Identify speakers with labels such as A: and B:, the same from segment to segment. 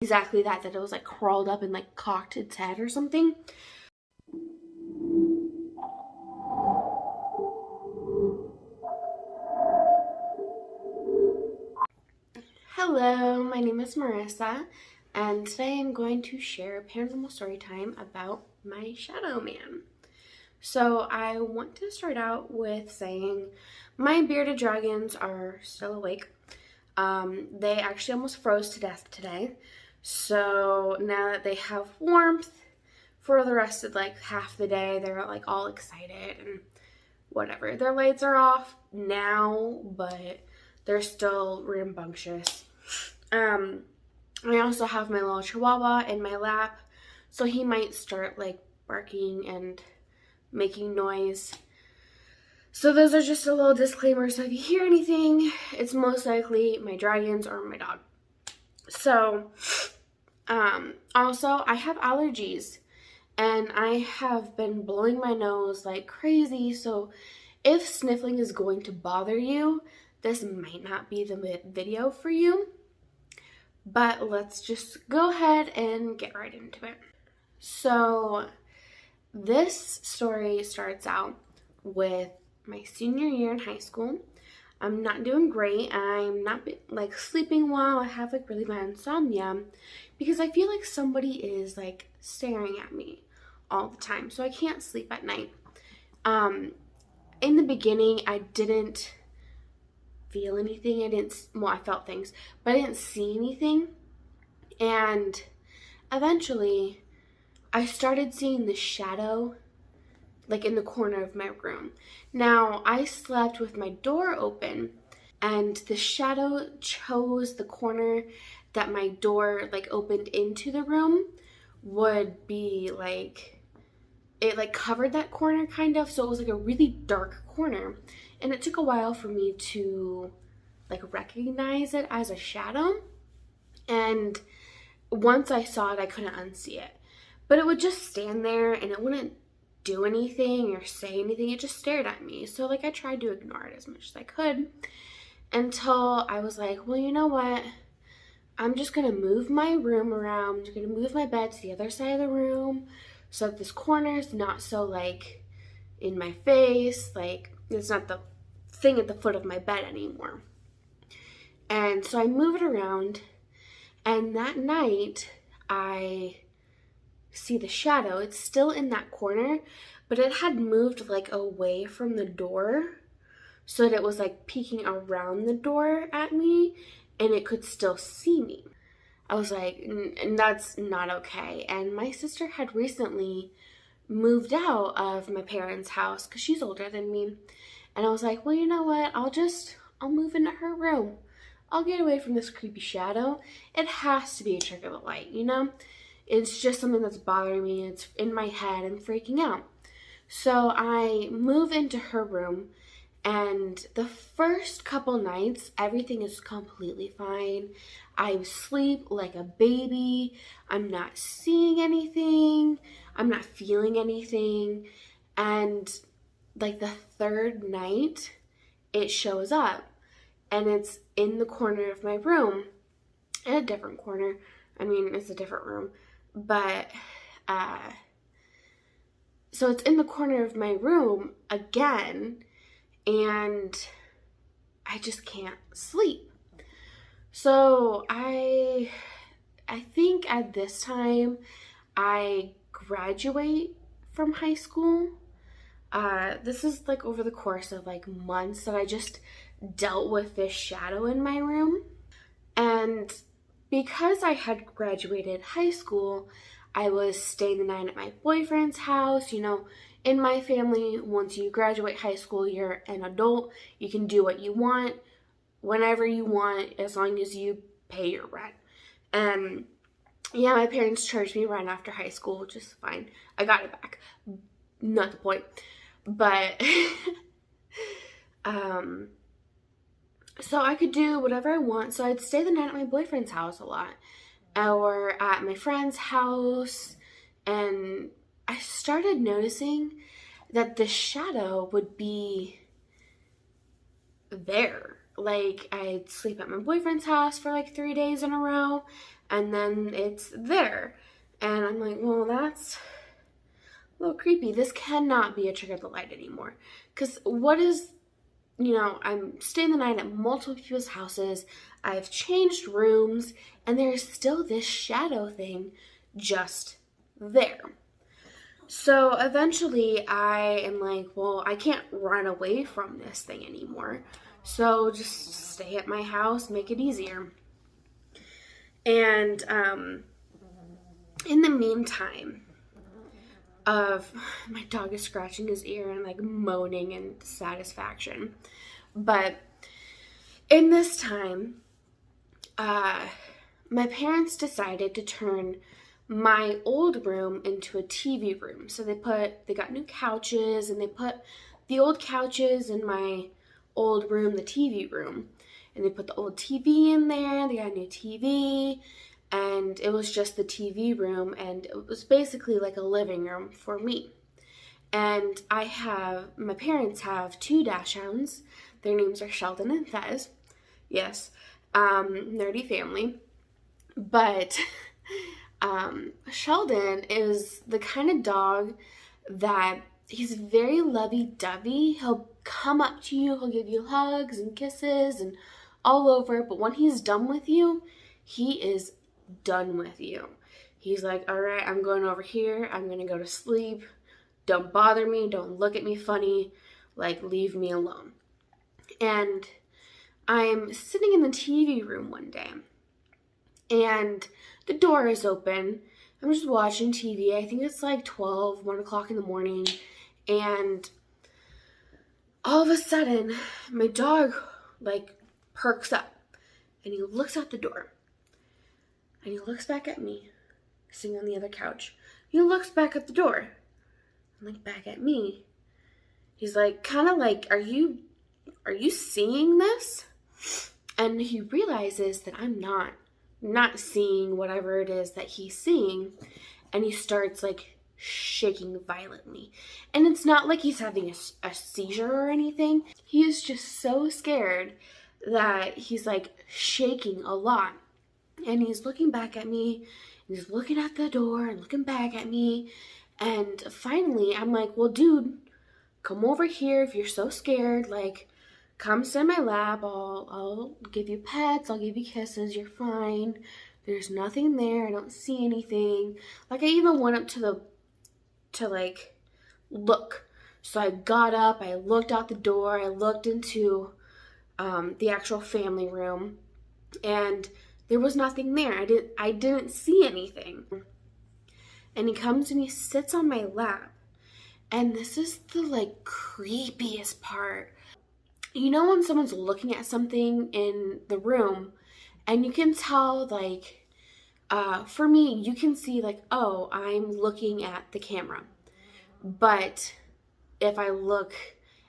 A: exactly that it was like crawled up and like cocked its head or something. Hello, my name is Marissa, and today I'm going to share a paranormal story time about my shadow man. So I want to start out with saying my bearded dragons are still awake. They actually almost froze to death today. So now that they have warmth for the rest of like half the day, they're like all excited and whatever. Their lights are off now, but they're still rambunctious. I also have my little chihuahua in my lap, so he might start like barking and making noise. So those are just a little disclaimer. So if you hear anything, it's most likely my dragons or my dog. So, also I have allergies and I have been blowing my nose like crazy. So if sniffling is going to bother you, this might not be the video for you. But let's just go ahead and get right into it. So this story starts out with my senior year in high school. I'm not doing great. I'm not like sleeping well. I have like really bad insomnia because I feel like somebody is like staring at me all the time. So I can't sleep at night. In the beginning, I didn't feel anything. I felt things, but I didn't see anything. And eventually I started seeing the shadow like in the corner of my room. Now I slept with my door open and the shadow chose the corner that my door like opened into the room would be like, it like covered that corner kind of, so it was like a really dark corner, and it took a while for me to like recognize it as a shadow. And once I saw it, I couldn't unsee it, but it would just stand there and it wouldn't do anything or say anything. It just stared at me. So like I tried to ignore it as much as I could until I was like, well, you know what? I'm just gonna move my room around. I'm gonna move my bed to the other side of the room so that this corner is not so like in my face. Like it's not the thing at the foot of my bed anymore. And so I move it around, and that night I see the shadow. It's still in that corner, but it had moved like away from the door so that it was like peeking around the door at me and it could still see me. I was like, that's not okay. And my sister had recently moved out of my parents' house because she's older than me. And I was like, well, you know what? I'll move into her room. I'll get away from this creepy shadow. It has to be a trick of the light, you know? It's just something that's bothering me. It's in my head. I'm freaking out. So I move into her room, and the first couple nights, everything is completely fine. I sleep like a baby. I'm not seeing anything. I'm not feeling anything. And like the third night, it shows up, and it's in the corner of my room, in a different corner. I mean, it's a different room. But, so it's in the corner of my room again, and I just can't sleep. So I think at this time I graduate from high school. This is like over the course of like months that I just dealt with this shadow in my room. And because I had graduated high school, I was staying the night at my boyfriend's house. You know, in my family, once you graduate high school, you're an adult. You can do what you want, whenever you want, as long as you pay your rent. And yeah, my parents charged me rent after high school, which is fine. I got it back. Not the point. But, so I could do whatever I want. So I'd stay the night at my boyfriend's house a lot, or at my friend's house. And I started noticing that the shadow would be there. Like I'd sleep at my boyfriend's house for like 3 days in a row, and then it's there. And I'm like, well, that's a little creepy. This cannot be a trick of the light anymore. Because what is, I'm staying the night at multiple people's houses. I've changed rooms, and there's still this shadow thing just there. So eventually I am like, well, I can't run away from this thing anymore. So just stay at my house, make it easier. And in the meantime of my dog is scratching his ear and like moaning in satisfaction. But in this time, my parents decided to turn my old room into a TV room. So they got new couches, and they put the old couches in my old room, the TV room. And they put the old TV in there, they got a new TV, and it was just the TV room, and it was basically like a living room for me. And my parents have 2 dachshunds. Their names are Sheldon and Fez. Yes, nerdy family. But Sheldon is the kind of dog that he's very lovey-dovey. He'll come up to you, he'll give you hugs and kisses and all over, but when he's done with you, he is done with you. He's like, all right, I'm going over here, I'm gonna go to sleep, don't bother me, don't look at me funny, like, leave me alone. And I'm sitting in the TV room one day, and the door is open. I'm just watching TV. I think it's like 1 o'clock in the morning, and all of a sudden, my dog, like, perks up, and he looks out the door, and he looks back at me, sitting on the other couch. He looks back at the door, and like back at me. He's like, kind of like, are you seeing this? And he realizes that I'm not seeing whatever it is that he's seeing, and he starts like shaking violently. And it's not like he's having a seizure or anything. He is just so scared that he's like shaking a lot, and he's looking back at me, and he's looking at the door and looking back at me. And finally I'm like, well, dude, come over here if you're so scared, like, come sit in my lap, I'll give you pets, I'll give you kisses, you're fine, there's nothing there, I don't see anything. Like, I even went up to like look. So I got up, I looked out the door, I looked into the actual family room, and there was nothing there. I didn't see anything. And he comes and he sits on my lap, and this is the like creepiest part. You know when someone's looking at something in the room, and you can tell, like, for me, you can see like, oh, I'm looking at the camera. But if I look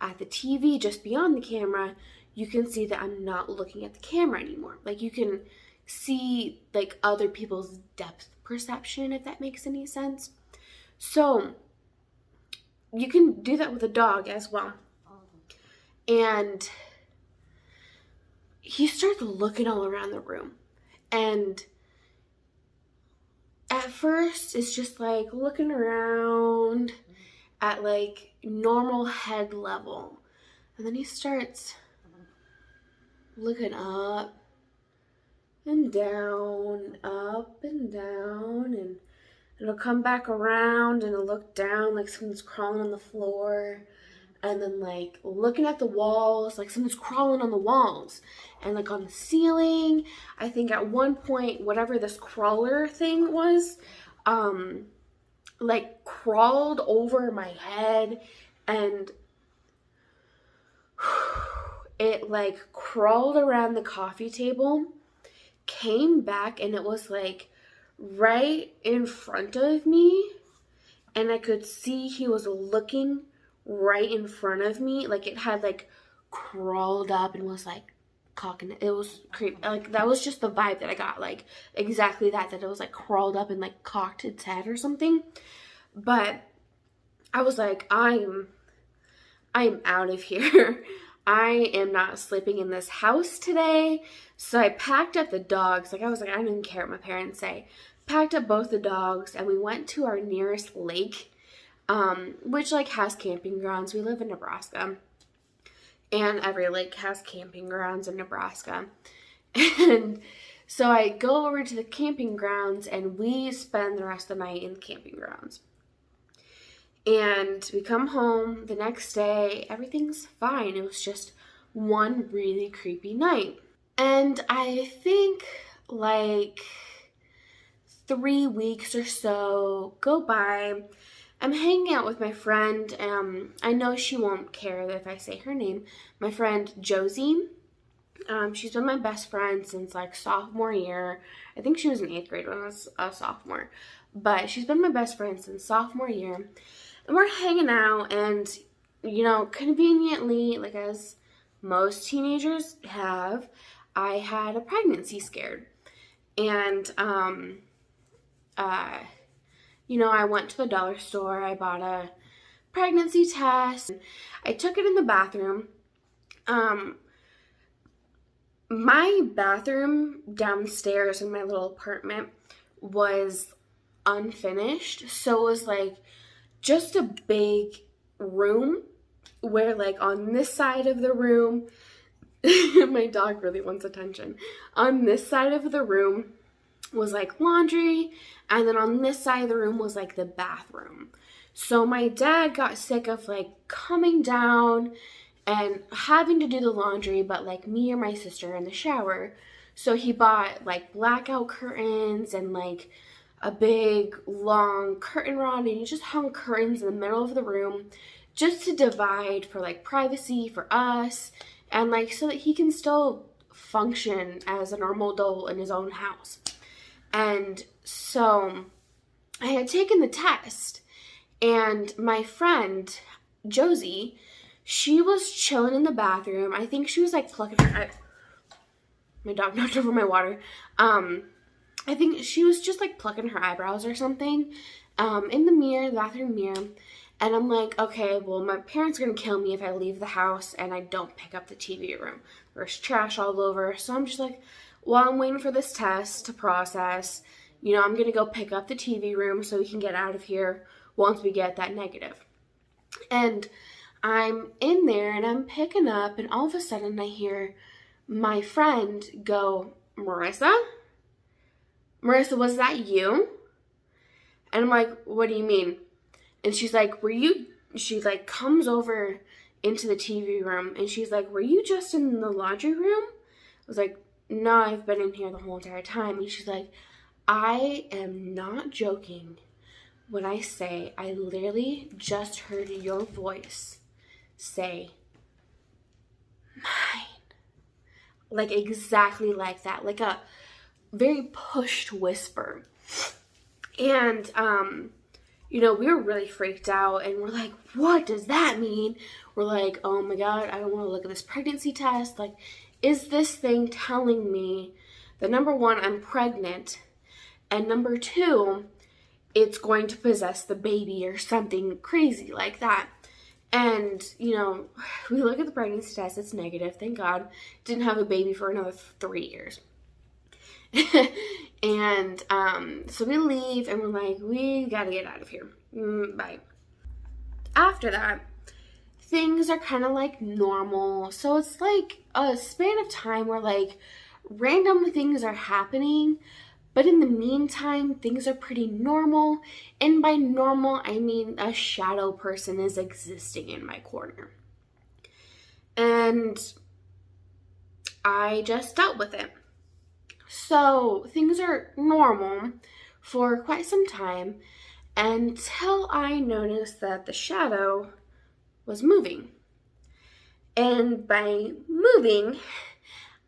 A: at the TV just beyond the camera, you can see that I'm not looking at the camera anymore. Like, you can see like other people's depth perception, if that makes any sense. So you can do that with a dog as well. And he starts looking all around the room, and at first it's just like looking around at like normal head level, and then he starts looking up and down, and it'll come back around and it'll look down like someone's crawling on the floor, and then like looking at the walls like someone's crawling on the walls, and like on the ceiling. I think at one point, whatever this crawler thing was, like crawled over my head, and it like crawled around the coffee table, came back, and it was like right in front of me, and I could see he was looking right in front of me. Like, it had like crawled up and was like cocking. It was creepy. Like, that was just the vibe that I got, like exactly that it was like crawled up and like cocked its head or something. But I was like, I'm out of here. I am not sleeping in this house today. So I packed up the dogs. Like, I was like, I don't even care what my parents say. Packed up both the dogs, and we went to our nearest lake, which, like, has camping grounds. We live in Nebraska, and every lake has camping grounds in Nebraska. And so I go over to the camping grounds, and we spend the rest of the night in the camping grounds. And we come home the next day, everything's fine. It was just one really creepy night. And I think like 3 weeks or so go by. I'm hanging out with my friend. I know she won't care if I say her name. My friend Josie. She's been my best friend since like sophomore year. I think she was in 8th grade when I was a sophomore. But she's been my best friend since sophomore year. And we're hanging out, and, you know, conveniently, like as most teenagers have, I had a pregnancy scared. And, you know, I went to the dollar store. I bought a pregnancy test. I took it in the bathroom. My bathroom downstairs in my little apartment was unfinished. So it was like just a big room where, like, on this side of the room, my dog really wants attention. On this side of the room was like laundry, and then on this side of the room was like the bathroom. So my dad got sick of like coming down and having to do the laundry, but like me or my sister in the shower. So he bought like blackout curtains and like a big long curtain rod, and he just hung curtains in the middle of the room just to divide for like privacy for us, and like so that he can still function as a normal adult in his own house. And so I had taken the test, and my friend Josie, she was chilling in the bathroom. I think she was like plucking her my dog knocked over my water. I think she was just like plucking her eyebrows or something in the mirror, the bathroom mirror. And I'm like, okay, well, my parents are going to kill me if I leave the house and I don't pick up the TV room. There's trash all over. So I'm just like, while I'm waiting for this test to process, you know, I'm going to go pick up the TV room so we can get out of here once we get that negative. And I'm in there and I'm picking up, and all of a sudden I hear my friend go, Marissa, was that you? And I'm like, what do you mean? And she's like, she like comes over into the TV room, and she's like, were you just in the laundry room? I was like, no, I've been in here the whole entire time. And she's like, I am not joking when I say I literally just heard your voice say, mine. Like exactly like that, like a very pushed whisper. And, you know, we were really freaked out, and we're like, what does that mean? We're like, oh my God, I don't want to look at this pregnancy test. Like, is this thing telling me that, number one, I'm pregnant, and number two, it's going to possess the baby or something crazy like that? And, you know, we look at the pregnancy test, it's negative, thank God. Didn't have a baby for another 3 years. And so we leave, and we're like, we gotta get out of here. Bye. After that, things are kind of like normal. So it's like a span of time where like random things are happening, but in the meantime, things are pretty normal. And by normal, I mean a shadow person is existing in my corner. And I just dealt with it. So things are normal for quite some time until I noticed that the shadow was moving. And by moving,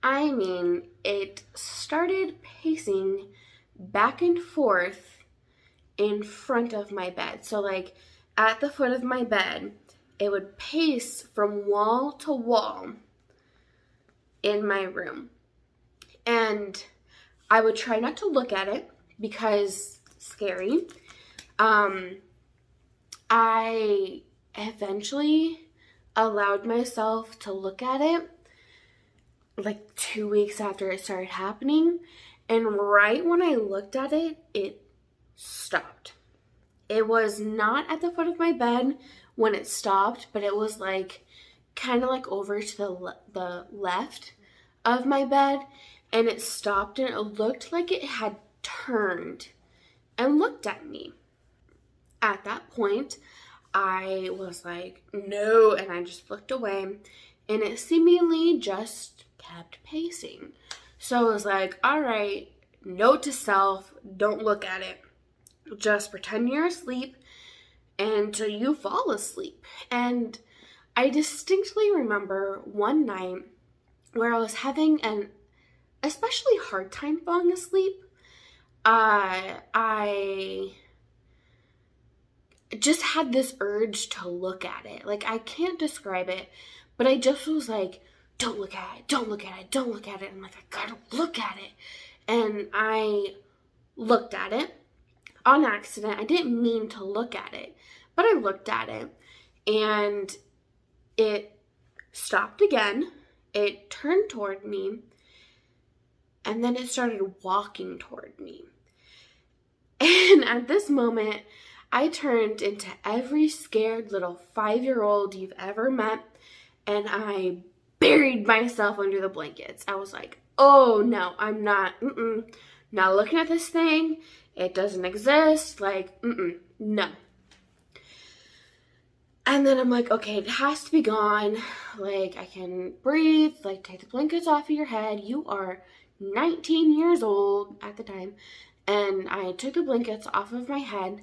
A: I mean it started pacing back and forth in front of my bed. So like at the foot of my bed, it would pace from wall to wall in my room. And I would try not to look at it because it's scary. I eventually allowed myself to look at it like 2 weeks after it started happening. And right when I looked at it, it stopped. It was not at the foot of my bed when it stopped, but it was like kind of like over to the left of my bed, and it stopped, and it looked like it had turned and looked at me. At that point, I was like, no, and I just looked away, and it seemingly just kept pacing. So I was like, all right, note to self, don't look at it. Just pretend you're asleep until you fall asleep. And I distinctly remember one night where I was having an especially hard time falling asleep. I just had this urge to look at it. Like, I can't describe it, but I just was like, don't look at it, don't look at it, don't look at it. I'm like, I gotta look at it. And I looked at it on accident. I didn't mean to look at it, but I looked at it, and it stopped again. It turned toward me, and then it started walking toward me. And at this moment, I turned into every scared little 5-year-old you've ever met, and I buried myself under the blankets. I was like, oh no, I'm not looking at this thing. It doesn't exist. Like, no. And then I'm like, okay, it has to be gone. Like, I can breathe. Like, take the blankets off of your head. You are 19 years old at the time. And I took the blankets off of my head,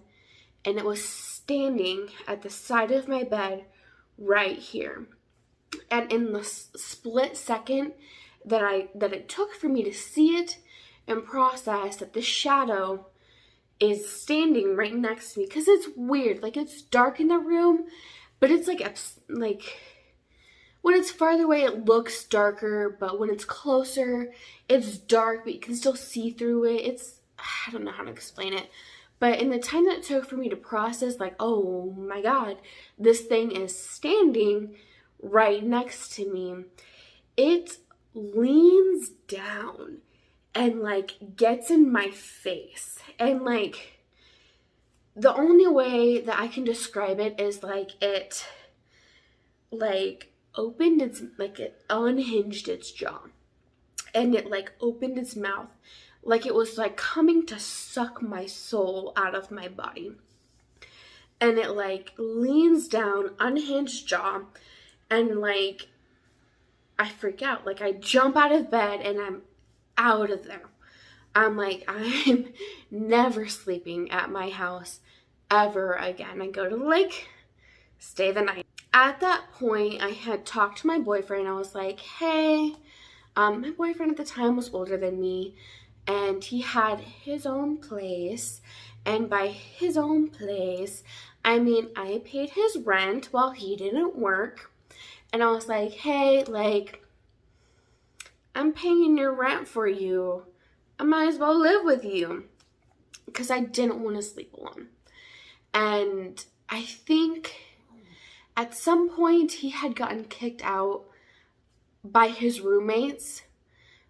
A: and it was standing at the side of my bed right here. And in the split second that it took for me to see it and process that the shadow is standing right next to me, because it's weird. Like, it's dark in the room, but it's like when it's farther away, it looks darker, but when it's closer, it's dark, but you can still see through it. I don't know how to explain it. But in the time that it took for me to process, like, oh my God, this thing is standing right next to me, it leans down and, like, gets in my face. And, like, the only way that I can describe it is, like, it, like, it unhinged its jaw. And it, like, opened its mouth. Like, it was, like, coming to suck my soul out of my body. And it, like, leans down, unhinged jaw, and, like, I freak out. Like, I jump out of bed, and I'm out of there. I'm like, I'm never sleeping at my house ever again. I go to the lake, stay the night. At that point, I had talked to my boyfriend. I was like, hey, my boyfriend at the time was older than me, and he had his own place. And by his own place, I mean I paid his rent while he didn't work. And I was like, hey, like, I'm paying your rent for you. I might as well live with you. Because I didn't want to sleep alone. And I think at some point he had gotten kicked out by his roommates,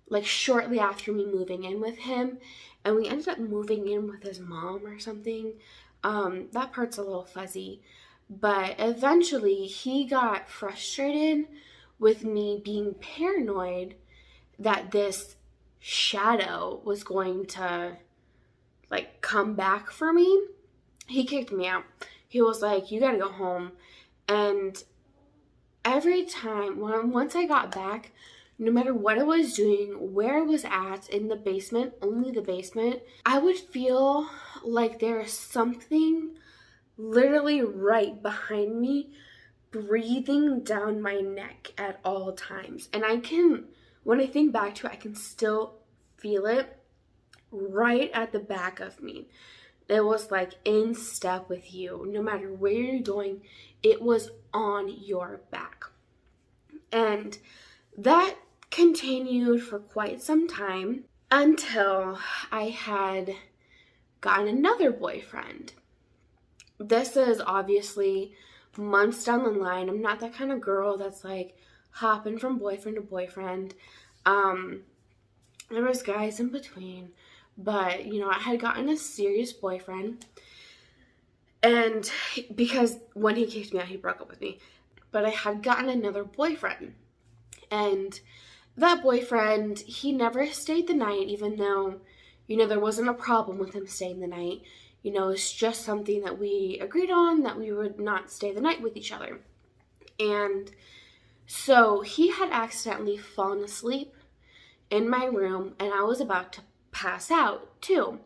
A: like, shortly after me moving in with him. And we ended up moving in with his mom or something. That part's a little fuzzy. But eventually he got frustrated with me being paranoid that this shadow was going to, like, come back for me. He kicked me out. He was like, you gotta go home. And every time, once I got back, no matter what I was doing, where I was at, in the basement, only the basement, I would feel like there's something literally right behind me breathing down my neck at all times. And when I think back to it, I can still feel it right at the back of me. It was like in step with you. No matter where you're going, it was on your back. And that continued for quite some time until I had gotten another boyfriend. This is obviously months down the line. I'm not that kind of girl that's like hopping from boyfriend to boyfriend. There was guys in between, but you know, I had gotten a serious boyfriend, and because when he kicked me out, he broke up with me. But I had gotten another boyfriend, and that boyfriend, he never stayed the night, even though, you know, there wasn't a problem with him staying the night. You know, it's just something that we agreed on, that we would not stay the night with each other. And so he had accidentally fallen asleep in my room, and I was about to pass out too.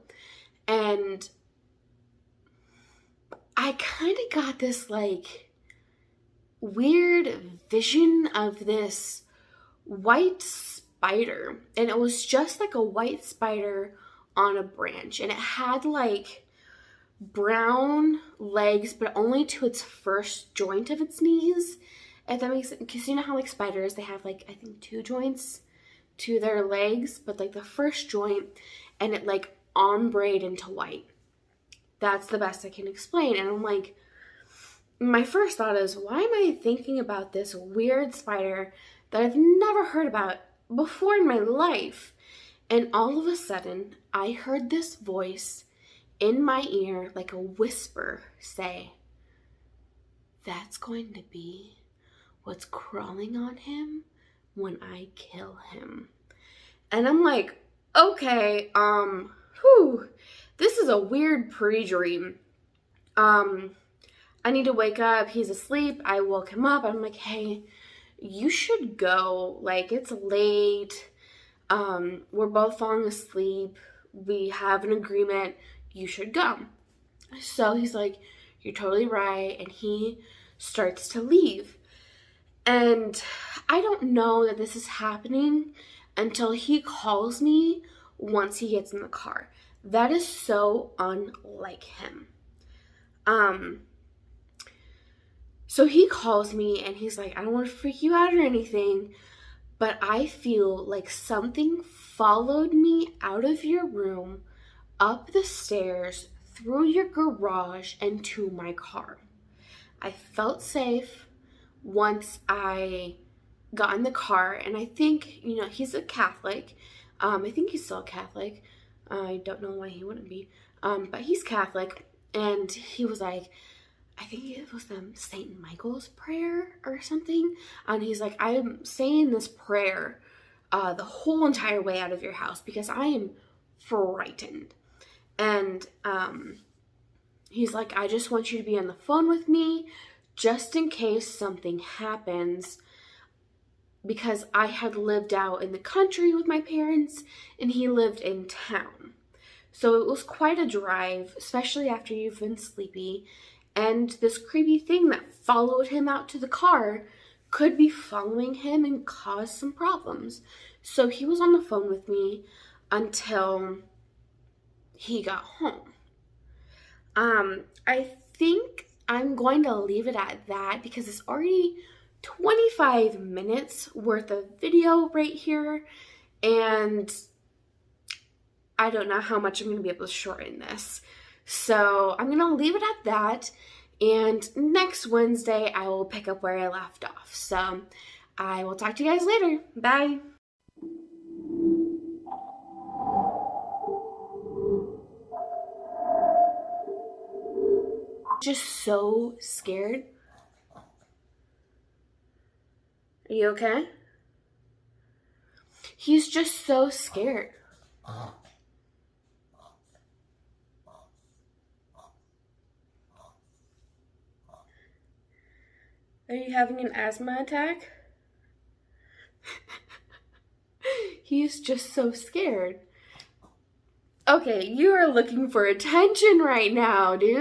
A: And I kind of got this like weird vision of this white spider, and it was just like a white spider on a branch, and it had like brown legs, but only to its first joint of its knees, if that makes sense. Because you know how like spiders, they have like, I think 2 joints to their legs, but like the first joint, and it like ombrayed into white. That's the best I can explain. And I'm like, my first thought is, why am I thinking about this weird spider that I've never heard about before in my life? And all of a sudden, I heard this voice in my ear, like a whisper, say, "That's going to be what's crawling on him when I kill him." And I'm like, okay, this is a weird pre-dream. I need to wake up. He's asleep. I woke him up. I'm like, hey, you should go. Like, it's late. We're both falling asleep. We have an agreement. You should go. So he's like, you're totally right. And he starts to leave. And I don't know that this is happening until he calls me once he gets in the car. That is so unlike him. So he calls me and he's like, I don't want to freak you out or anything, but I feel like something followed me out of your room, up the stairs, through your garage, and to my car. I felt safe once I got in the car, and I think, you know, he's a Catholic. I think he's still a Catholic. I don't know why he wouldn't be, but he's Catholic, and he was like, I think it was the St. Michael's prayer or something, and he's like, I'm saying this prayer the whole entire way out of your house because I am frightened. And he's like, I just want you to be on the phone with me just in case something happens, because I had lived out in the country with my parents and he lived in town. So it was quite a drive, especially after you've been sleepy. And this creepy thing that followed him out to the car could be following him and cause some problems. So he was on the phone with me until he got home. I think I'm going to leave it at that because it's already 25 minutes worth of video right here, and I don't know how much I'm going to be able to shorten this. So I'm going to leave it at that, and next Wednesday I will pick up where I left off. So I will talk to you guys later. Bye. Just so scared. Are you okay? He's just so scared. Are you having an asthma attack? He's just so scared. Okay, you are looking for attention right now, dude.